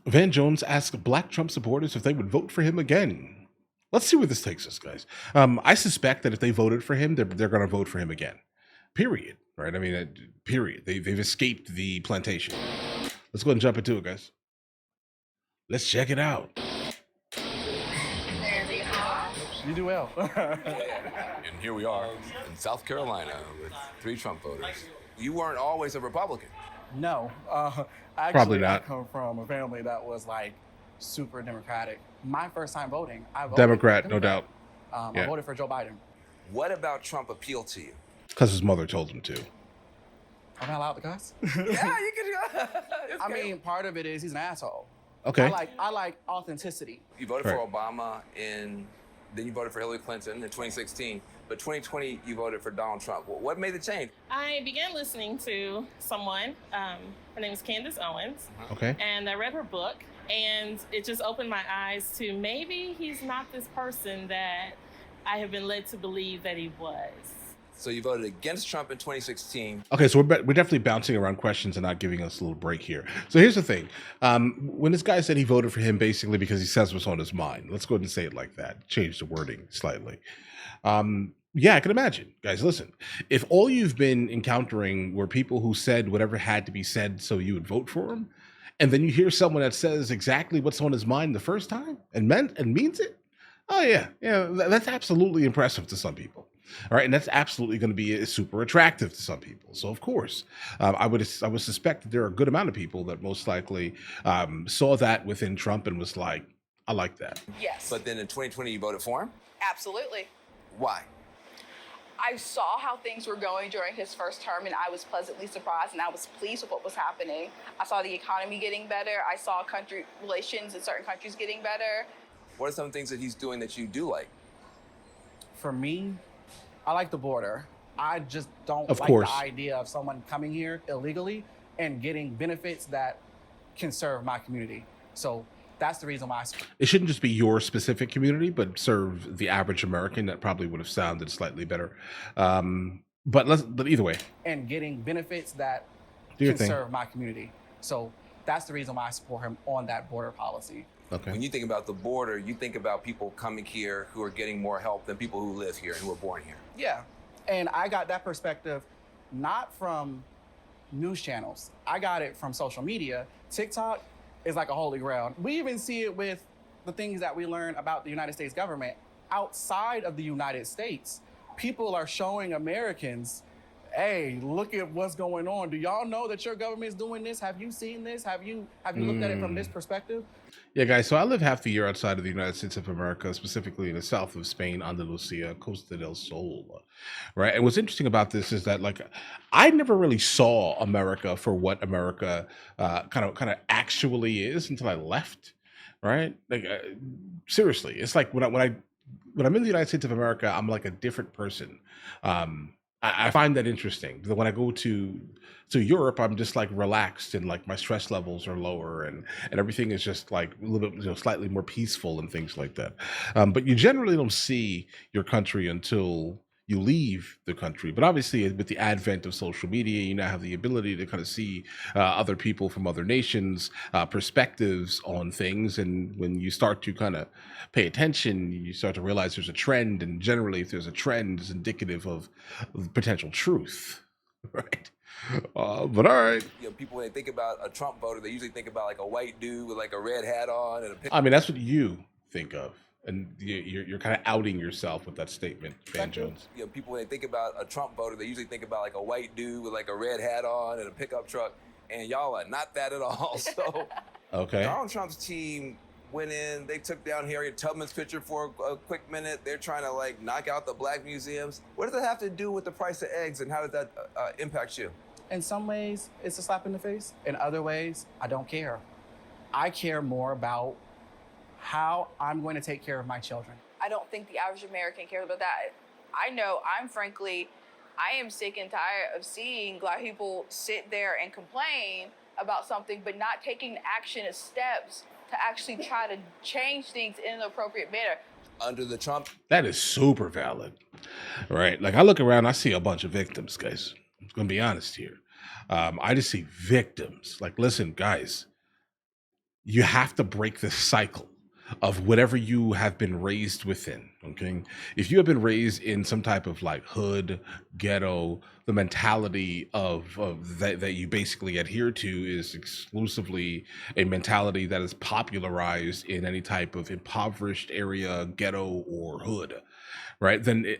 Van Jones asked Black Trump supporters if they would vote for him again. Let's see where this takes us, guys. I suspect that if they voted for him, they're going to vote for him again. Period. Right? I mean, period. They've escaped the plantation. Let's go ahead and jump into it, guys. Let's check it out. You do well. And here we are in South Carolina with 3 Trump voters. You weren't always a Republican. No. Probably Actually, not. I come from a family that was like super Democratic. My first time voting, I voted Democrat, no doubt. I voted for Joe Biden. What about Trump appealed to you? Because his mother told him to. Am I allowed to cuss? Yeah, you can. I mean, part of it is he's an asshole. Okay. I like authenticity. You voted Right. for Obama then you voted for Hillary Clinton in 2016, but 2020 you voted for Donald Trump. What made the change? I began listening to someone, her name is Candace Owens, Okay. and I read her book, and it just opened my eyes to maybe he's not this person that I have been led to believe that he was. So you voted against Trump in 2016. Okay, so we're definitely bouncing around questions and not giving us a little break here. So here's the thing. When this guy said he voted for him basically because he says what's on his mind, let's go ahead and say it like that. Change the wording slightly. Yeah, I can imagine. Guys, listen. If all you've been encountering were people who said whatever had to be said so you would vote for him, and then you hear someone that says exactly what's on his mind the first time and means it, oh yeah, that's absolutely impressive to some people. All right, and that's absolutely going to be super attractive to some people. So of course, I would suspect that there are a good amount of people that most likely saw that within Trump and was like, I like that. Yes, But then in 2020 you voted for him? absolutely. Why? I saw how things were going during his first term, and I was pleasantly surprised, and I was pleased with what was happening. I saw the economy getting better. I saw country relations in certain countries getting better. What are some things that he's doing that you do like? For me, I like the border. I just don't Of like course. the idea of someone coming here illegally and getting benefits that can serve my community. So that's the reason why I It shouldn't just be your specific community, but serve the average American. That probably would have sounded slightly better. But either way, and getting benefits that do your can thing. serve my community. So that's the reason why I support him on that border policy. Okay. When you think about the border, you think about people coming here who are getting more help than people who live here and who were born here. Yeah. And I got that perspective not from news channels. I got it from social media. TikTok is like a holy grail. We even see it with the things that we learn about the United States government. Outside of the United States, people are showing Americans, hey, look at what's going on. Do y'all know that your government is doing this? Have you seen this? Have you looked at it from this perspective? Yeah, guys. So I live half the year outside of the United States of America, specifically in the south of Spain, Andalusia, Costa del Sol. Right. And what's interesting about this is that, like, I never really saw America for what America kind of actually is until I left. Right. Like, seriously, it's like when I'm in the United States of America, I'm like a different person. I find that interesting. But when I go to Europe, I'm just like relaxed and like my stress levels are lower and everything is just like a little bit slightly more peaceful and things like that. But you generally don't see your country until you leave the country. But obviously, with the advent of social media, you now have the ability to kind of see other people from other nations' perspectives on things. And when you start to kind of pay attention, you start to realize there's a trend. And generally, if there's a trend, it's indicative of potential truth, right? But all right. You know, people, when they think about a Trump voter, they usually think about like a white dude with like a red hat on and a I mean, that's what you think of. And you're kind of outing yourself with that statement, Van Jones. You know, people, when they think about a Trump voter, they usually think about like a white dude with like a red hat on and a pickup truck, and y'all are not that at all. So Okay. Donald Trump's team went in, they took down Harriet Tubman's picture for a quick minute. They're trying to like knock out the black museums. What does that have to do with the price of eggs, and how does that impact you? In some ways, it's a slap in the face. In other ways, I don't care. I care more about how I'm going to take care of my children. I don't think the average American cares about that. I know I am sick and tired of seeing Black people sit there and complain about something, but not taking action and steps to actually try to change things in an appropriate manner. Under the Trump, That is super valid, right? Like I look around, I see a bunch of victims, guys. I'm gonna be honest here. I just see victims. Like, listen, guys, you have to break this cycle of whatever you have been raised within. Okay, if you have been raised in some type of like hood, ghetto, the mentality of that you basically adhere to is exclusively a mentality that is popularized in any type of impoverished area, ghetto, or hood, right? Then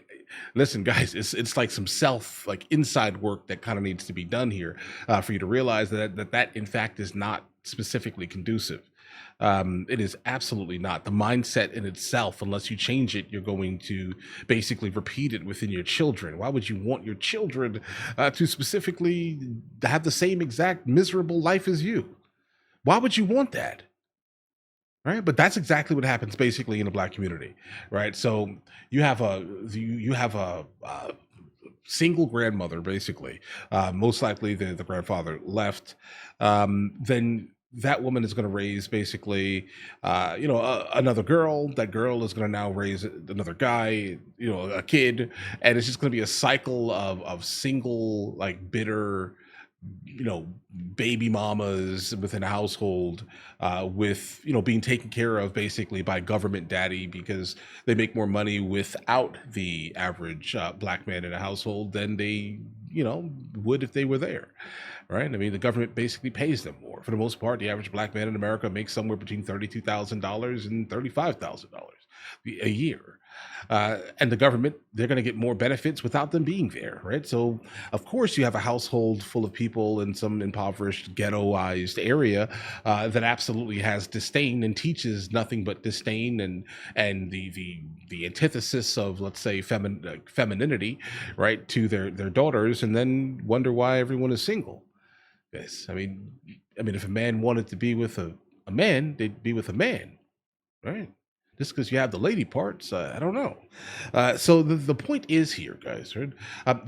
listen, guys, it's like some self like inside work that kind of needs to be done here, for you to realize that in fact is not specifically conducive. It is absolutely not. The mindset in itself, unless you change it, you're going to basically repeat it within your children. Why would you want your children to specifically have the same exact miserable life as you? Why would you want that? Right, but that's exactly what happens basically in the black community, right? So you have a single grandmother, basically. Most likely the grandfather left. Then that woman is going to raise basically, another girl. That girl is going to now raise another guy, a kid, and it's just going to be a cycle of single, like bitter, you know baby mamas within a household, with being taken care of basically by government daddy, because they make more money without the average black man in a household than they would if they were there, right? I mean, the government basically pays them more. For the most part, the average black man in America makes somewhere between $32,000 and $35,000 a year. And the government, they're going to get more benefits without them being there, right? So, of course, you have a household full of people in some impoverished, ghettoized area that absolutely has disdain and teaches nothing but disdain and the antithesis of, let's say, femininity, right, to their daughters, and then wonder why everyone is single. Yes, I mean, if a man wanted to be with a man, they'd be with a man, right? Just because you have the lady parts, I don't know. So the point is here, guys, right?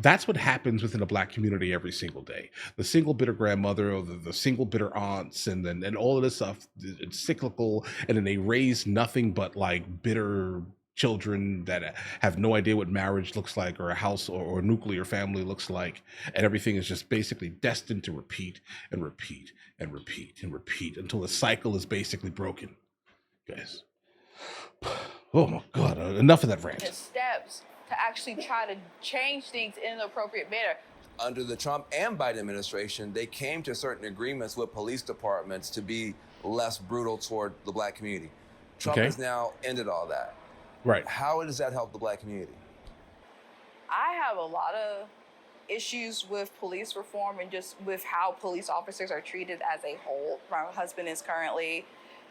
That's what happens within the black community every single day. The single bitter grandmother, or the single bitter aunts, and all of this stuff, it's cyclical, and then they raise nothing but like bitter children that have no idea what marriage looks like, or a house, or a nuclear family looks like, and everything is just basically destined to repeat and repeat and repeat and repeat until the cycle is basically broken, guys. Oh my God! Enough of that rant. Steps to actually try to change things in an appropriate manner. Under the Trump and Biden administration, they came to certain agreements with police departments to be less brutal toward the black community. Trump Okay. has now ended all that. Right. How does that help the black community? I have a lot of issues with police reform and just with how police officers are treated as a whole. My husband is currently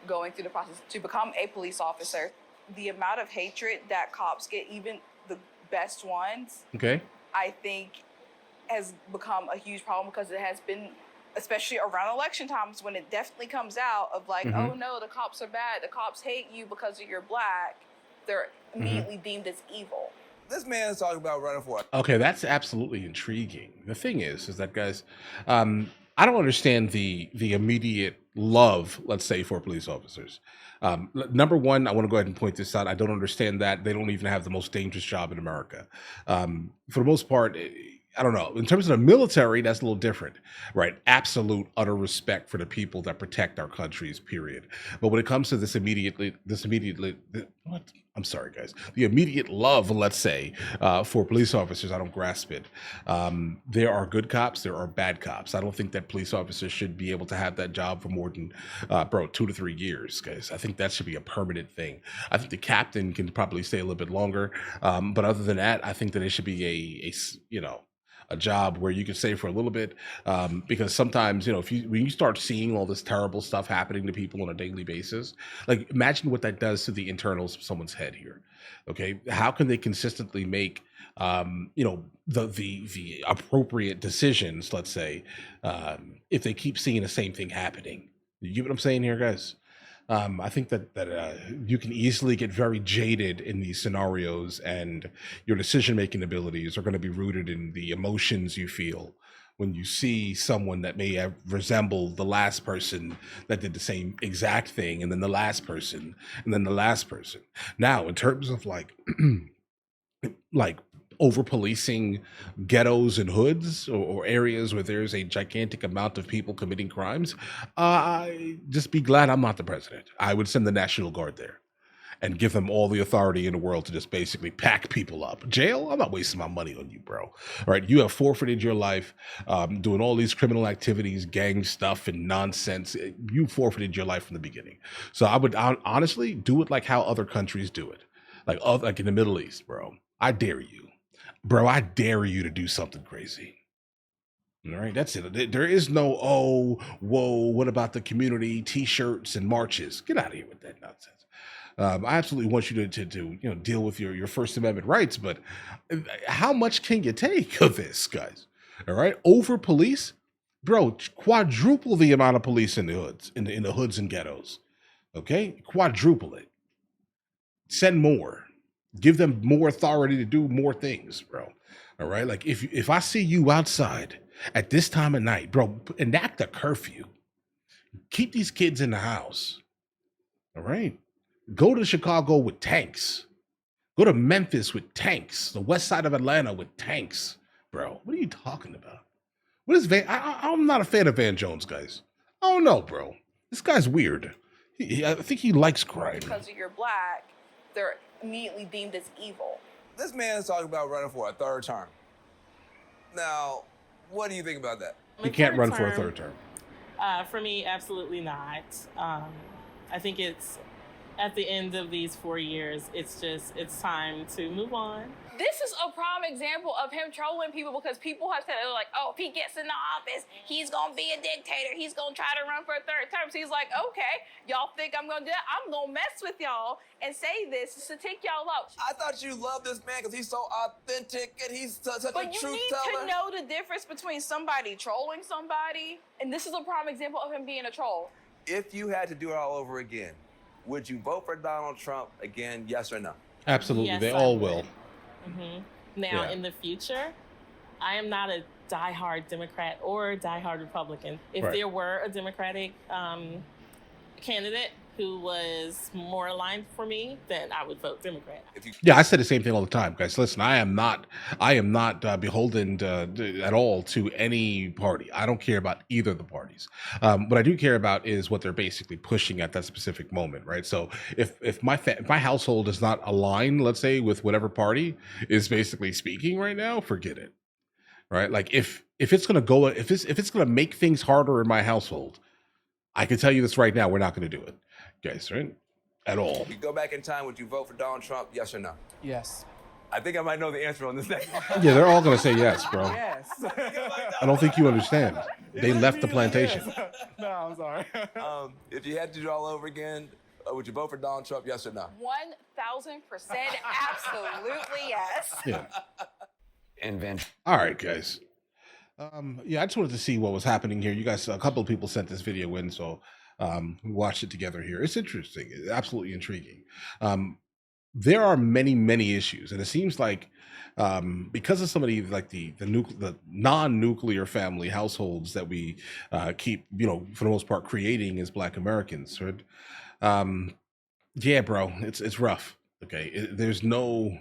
going through the process to become a police officer. The amount of hatred that cops get, even the best ones, Okay. I think has become a huge problem, because it has been, especially around election times, when it definitely comes out of like, Mhm. oh no, the cops are bad, the cops hate you because you're black, they're immediately deemed as evil. This man is talking about running for Okay, that's absolutely intriguing. The thing is that, guys, I don't understand the immediate love, let's say, for police officers. Number one, I want to go ahead and point this out. I don't understand that they don't even have the most dangerous job in America. For the most part, I don't know. In terms of the military, that's a little different, right? Absolute utter respect for the people that protect our countries, period. But when it comes to what? I'm sorry, guys. The immediate love, let's say, for police officers, I don't grasp it. There are good cops, there are bad cops. I don't think that police officers should be able to have that job for more than, 2 to 3 years, guys. I think that should be a permanent thing. I think the captain can probably stay a little bit longer. But other than that, I think that it should be a job where you can stay for a little bit, because sometimes, when you start seeing all this terrible stuff happening to people on a daily basis, like imagine what that does to the internals of someone's head here. Okay, how can they consistently make the appropriate decisions, let's say, if they keep seeing the same thing happening? You get what I'm saying here, guys? I think that you can easily get very jaded in these scenarios, and your decision making abilities are going to be rooted in the emotions you feel when you see someone that may have resembled the last person that did the same exact thing, and then the last person, and then the last person. Now, in terms of like like over policing ghettos and hoods, or areas where there's a gigantic amount of people committing crimes, just be glad I'm not the president. I would send the National Guard there and give them all the authority in the world to just basically pack people up. Jail? I'm not wasting my money on you, bro. All right, you have forfeited your life doing all these criminal activities, gang stuff, and nonsense. You forfeited your life from the beginning. So I would honestly do it like how other countries do it, like in the Middle East, bro. I dare you, bro. I dare you to do something crazy. All right, that's it. There is no, oh, whoa, what about the community T-shirts and marches? Get out of here with that nonsense. I absolutely want you to deal with your First Amendment rights, but how much can you take of this, guys? All right, over police, bro. Quadruple the amount of police in the hoods, in the hoods and ghettos. Okay, quadruple it. Send more. Give them more authority to do more things, bro. All right, like if I see you outside at this time of night, bro, enact a curfew. Keep these kids in the house. All right. Go to Chicago with tanks. Go to Memphis with tanks. The west side of Atlanta with tanks, bro. What are you talking about? What is Van? I'm not a fan of Van Jones, guys. I don't know, bro. This guy's weird. I think he likes crime. Because you're black, they're immediately deemed as evil. This man is talking about running for a third term. Now, what do you think about that? He can't run for a third term. For me, absolutely not. I think it's at the end of these 4 years, it's time to move on. This is a prime example of him trolling people because people have said, they're like, oh, if he gets in the office, he's going to be a dictator. He's going to try to run for a third term. So he's like, okay, y'all think I'm going to do that? I'm going to mess with y'all and say this to take y'all out. I thought you loved this man because he's so authentic and he's such a truth teller. But you need to know the difference between somebody trolling somebody, and this is a prime example of him being a troll. If you had to do it all over again, would you vote for Donald Trump again, yes or no? Absolutely, Yes, they I all would. will. Now, Yeah. in the future, I am not a diehard Democrat or diehard Republican. If Right. there were a Democratic candidate who was more aligned for me, then I would vote Democrat. Yeah, I say the same thing all the time, guys. Listen, I am not beholden at all to any party. I don't care about either of the parties. What I do care about is what they're basically pushing at that specific moment, right? So if my household is not aligned, let's say, with whatever party is basically speaking right now, forget it, right? Like if it's gonna make things harder in my household, I can tell you this right now, we're not going to do it, guys, right? At all. If you go back in time, would you vote for Donald Trump, yes or no? Yes. I think I might know the answer on this next one. Yeah, they're all going to say yes, bro. Yes. I don't think you understand. They left the plantation. No, I'm sorry. If you had to do it all over again, would you vote for Donald Trump, yes or no? 1,000% absolutely yes. Yeah. Invent. All right, guys. Yeah, I just wanted to see what was happening here. You guys, a couple of people sent this video in, so we watched it together here. It's interesting. It's absolutely intriguing. There are many, many issues, and it seems like because of some of the non-nuclear family households that we keep, for the most part, creating as Black Americans, right? Yeah, bro, it's rough. Okay, there's no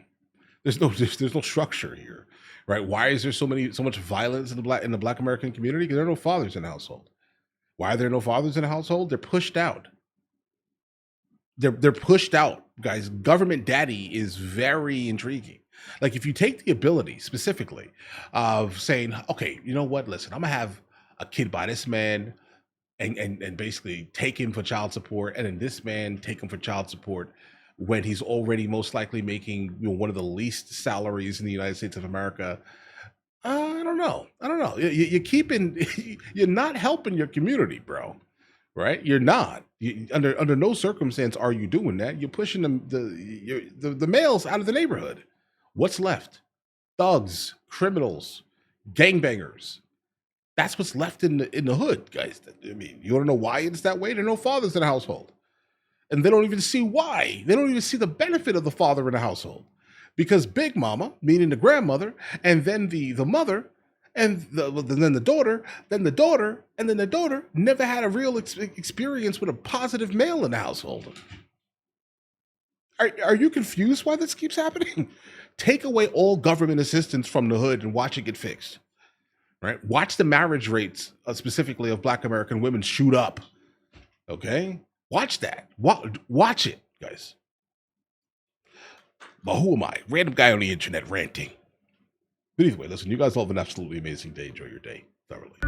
structure here, right? Why is there so much violence in the Black American community? Because there are no fathers in the household. Why are there no fathers in the household? They're pushed out. They're pushed out, guys. Government daddy is very intriguing. Like if you take the ability specifically of saying, okay, you know what? Listen, I'm gonna have a kid by this man, and basically take him for child support, and then this man take him for child support when he's already most likely making one of the least salaries in the United States of America. I don't know. You're not helping your community, bro. Right? You're not. Under no circumstance are you doing that. You're pushing the males out of the neighborhood. What's left? Thugs, criminals, gangbangers. That's what's left in the hood, guys. I mean, you want to know why it's that way? There are no fathers in the household. And they don't even see why. They don't even see the benefit of the father in the household. Because Big Mama, meaning the grandmother, and then the mother, and then the daughter, and then the daughter never had a real experience with a positive male in the household. Are you confused why this keeps happening? Take away all government assistance from the hood and watch it get fixed. Right? Watch the marriage rates, specifically of Black American women, shoot up. Okay? Watch that. Watch it, guys. But who am I? Random guy on the internet ranting. But either way, listen, you guys all have an absolutely amazing day. Enjoy your day thoroughly.